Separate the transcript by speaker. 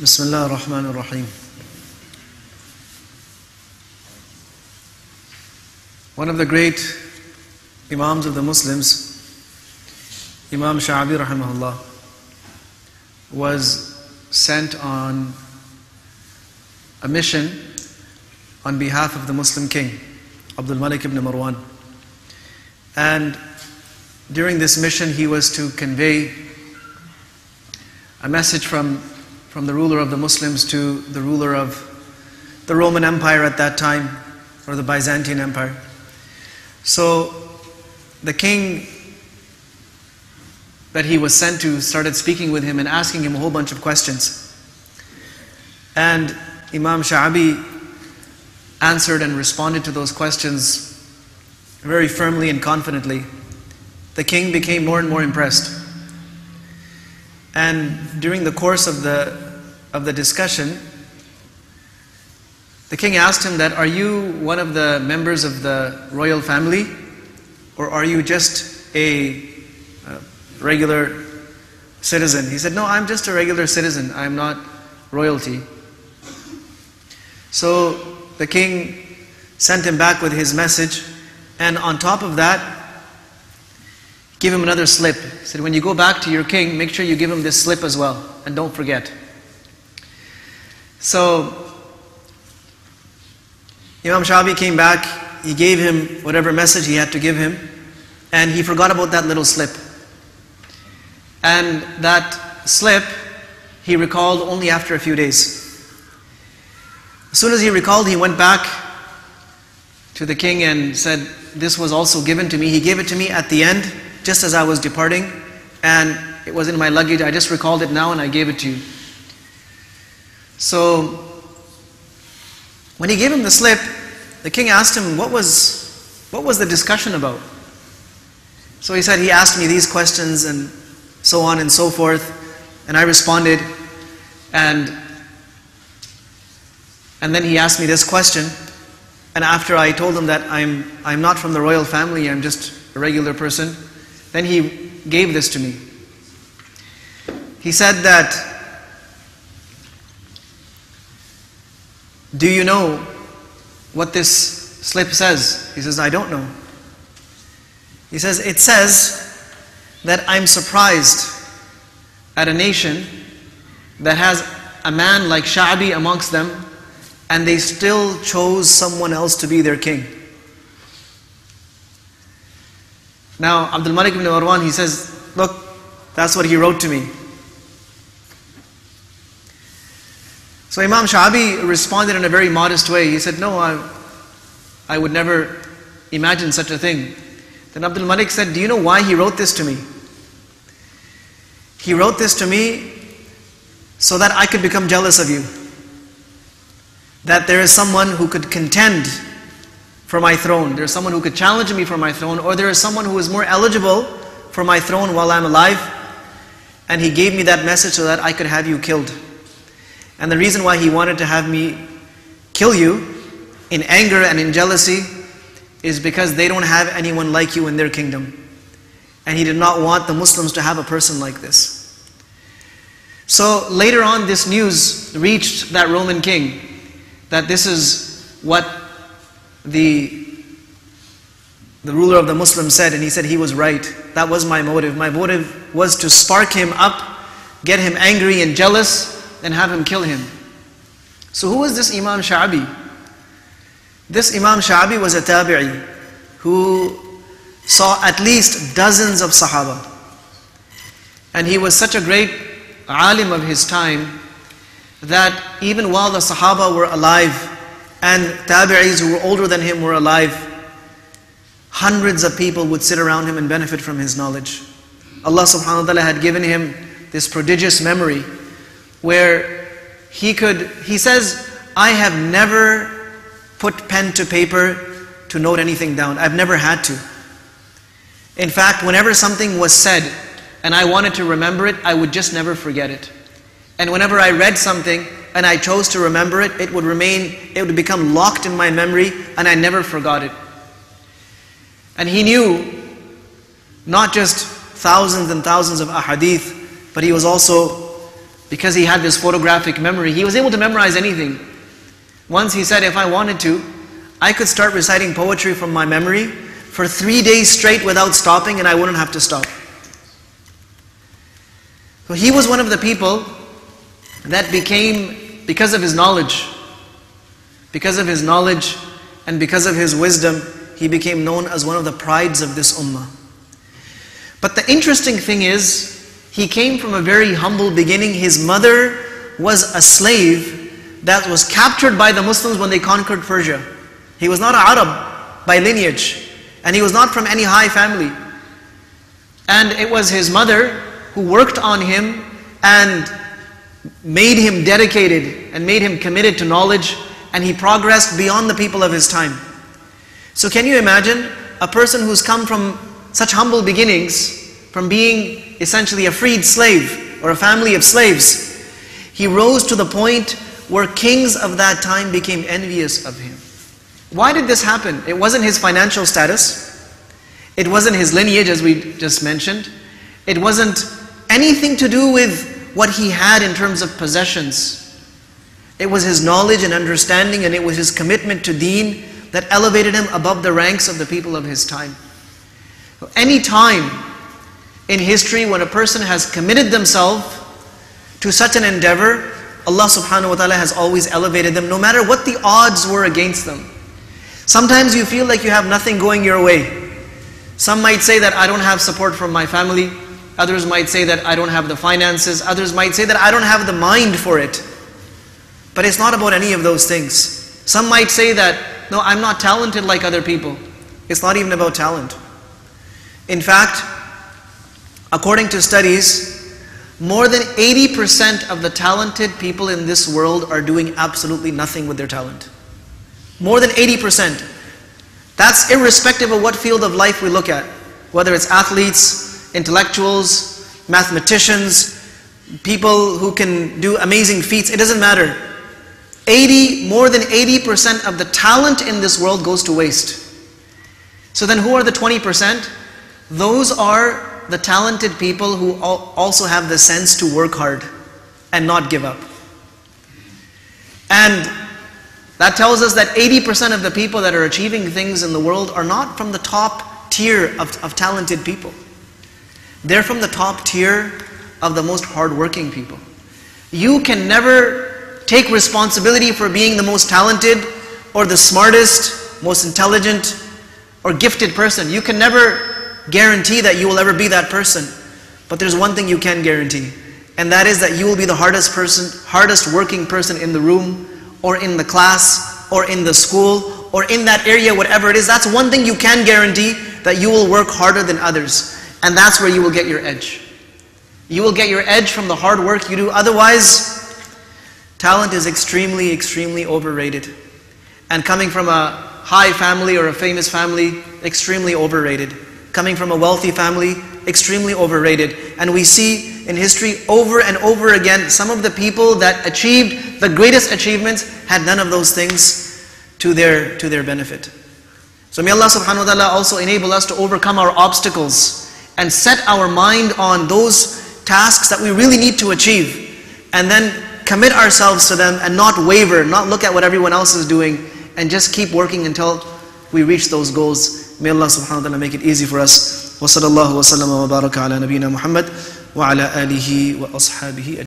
Speaker 1: Bismillah ar-Rahman ar-Rahim. One of the great Imams of the Muslims, Imam Sha'bi rahimahullah, was sent on a mission on behalf of the Muslim king, Abdul Malik ibn Marwan. And during this mission he was to convey a message from the ruler of the Muslims to the ruler of the Roman Empire at that time, or the Byzantine Empire. So the king that he was sent to started speaking with him and asking him a whole bunch of questions. And Imam Sha'bi answered and responded to those questions very firmly and confidently. The king became more and more impressed. And during the course of the discussion, the king asked him that, are you one of the members of the royal family, or are you just a regular citizen? He said, no, I'm just a regular citizen, I'm not royalty. So the king sent him back with his message, and on top of that, give him another slip. He said, when you go back to your king, make sure you give him this slip as well, and don't forget. So Imam Sha'bi came back, he gave him whatever message he had to give him, and he forgot about that little slip. And that slip he recalled only after a few days. As soon as he recalled, he went back to the king and said, this was also given to me. He gave it to me at the end, just as I was departing, and it was in my luggage. I just recalled it now and I gave it to you. So when he gave him the slip, the king asked him, what was the discussion about? So he said, he asked me these questions and so on and so forth, and I responded, and then he asked me this question, and after I told him that I'm not from the royal family, I'm just a regular person, then he gave this to me. He said that, do you know what this slip says? He says, I don't know. He says, it says that I'm surprised at a nation that has a man like Sha'bi amongst them, and they still chose someone else to be their king. Now, Abdul Malik ibn Marwan, he says, look, that's what he wrote to me. So Imam Sha'bi responded in a very modest way. He said, no, I would never imagine such a thing. Then Abdul Malik said, do you know why he wrote this to me? He wrote this to me so that I could become jealous of you. That there is someone who could contend for my throne. There is someone who could challenge me for my throne, or there is someone who is more eligible for my throne while I'm alive. And he gave me that message so that I could have you killed. And the reason why he wanted to have me kill you in anger and in jealousy is because they don't have anyone like you in their kingdom. And he did not want the Muslims to have a person like this. So later on, this news reached that Roman king, that this is what the ruler of the Muslims said, and he said he was right. That was my motive. My motive was to spark him up, get him angry and jealous, and have him kill him. So who is this Imam Sha'bi? This Imam Sha'bi was a tabi'i who saw at least dozens of Sahaba. And he was such a great alim of his time that even while the Sahaba were alive and tabi'is who were older than him were alive, hundreds of people would sit around him and benefit from his knowledge. Allah subhanahu wa ta'ala had given him this prodigious memory where he says, I have never put pen to paper to note anything down. I've never had to. In fact, whenever something was said and I wanted to remember it, I would just never forget it. And whenever I read something and I chose to remember it, it would become locked in my memory, and I never forgot it. And he knew not just thousands and thousands of ahadith, but he was also because he had this photographic memory, he was able to memorize anything. Once he said, if I wanted to, I could start reciting poetry from my memory for 3 days straight without stopping, and I wouldn't have to stop. So he was one of the people that became, because of his knowledge and because of his wisdom, he became known as one of the prides of this ummah. But the interesting thing is, he came from a very humble beginning. His mother was a slave that was captured by the Muslims when they conquered Persia. He was not an Arab by lineage, and he was not from any high family. And it was his mother who worked on him and made him dedicated and made him committed to knowledge, and he progressed beyond the people of his time. So can you imagine a person who's come from such humble beginnings, from being essentially a freed slave or a family of slaves, he rose to the point where kings of that time became envious of him. Why did this happen? It wasn't his financial status. It wasn't his lineage, as we just mentioned. It wasn't anything to do with what he had in terms of possessions. It was his knowledge and understanding, and it was his commitment to deen that elevated him above the ranks of the people of his time. So any time in history when a person has committed themselves to such an endeavor, Allah subhanahu wa ta'ala has always elevated them, no matter what the odds were against them. Sometimes you feel like you have nothing going your way. Some might say that I don't have support from my family. Others might say that I don't have the finances. Others might say that I don't have the mind for it. But it's not about any of those things. Some might say that, no, I'm not talented like other people. It's not even about talent. In fact, according to studies, more than 80% of the talented people in this world are doing absolutely nothing with their talent. More than 80%. That's irrespective of what field of life we look at. Whether it's athletes, intellectuals, mathematicians, people who can do amazing feats, it doesn't matter. More than 80% of the talent in this world goes to waste. So then who are the 20%? Those are the talented people who also have the sense to work hard and not give up. And that tells us that 80% of the people that are achieving things in the world are not from the top tier of talented people. They're from the top tier of the most hardworking people. You can never take responsibility for being the most talented or the smartest, most intelligent or gifted person. You can never guarantee that you will ever be that person. But there's one thing you can guarantee, and that is that you will be the hardest working person in the room, or in the class, or in the school, or in that area, whatever it is. That's one thing you can guarantee, that you will work harder than others. And that's where you will get your edge. You will get your edge from the hard work you do. Otherwise, talent is extremely, extremely overrated. And coming from a high family or a famous family, extremely overrated. Coming from a wealthy family, extremely overrated. And we see in history over and over again, some of the people that achieved the greatest achievements had none of those things to their benefit. So may Allah subhanahu wa ta'ala also enable us to overcome our obstacles and set our mind on those tasks that we really need to achieve, and then commit ourselves to them and not waver, not look at what everyone else is doing, and just keep working until we reach those goals. May Allah subhanahu wa ta'ala make it easy for us. Wa sallallahu wa sallam wa baraka ala nabiyyina Muhammad wa ala alihi wa ashabihi.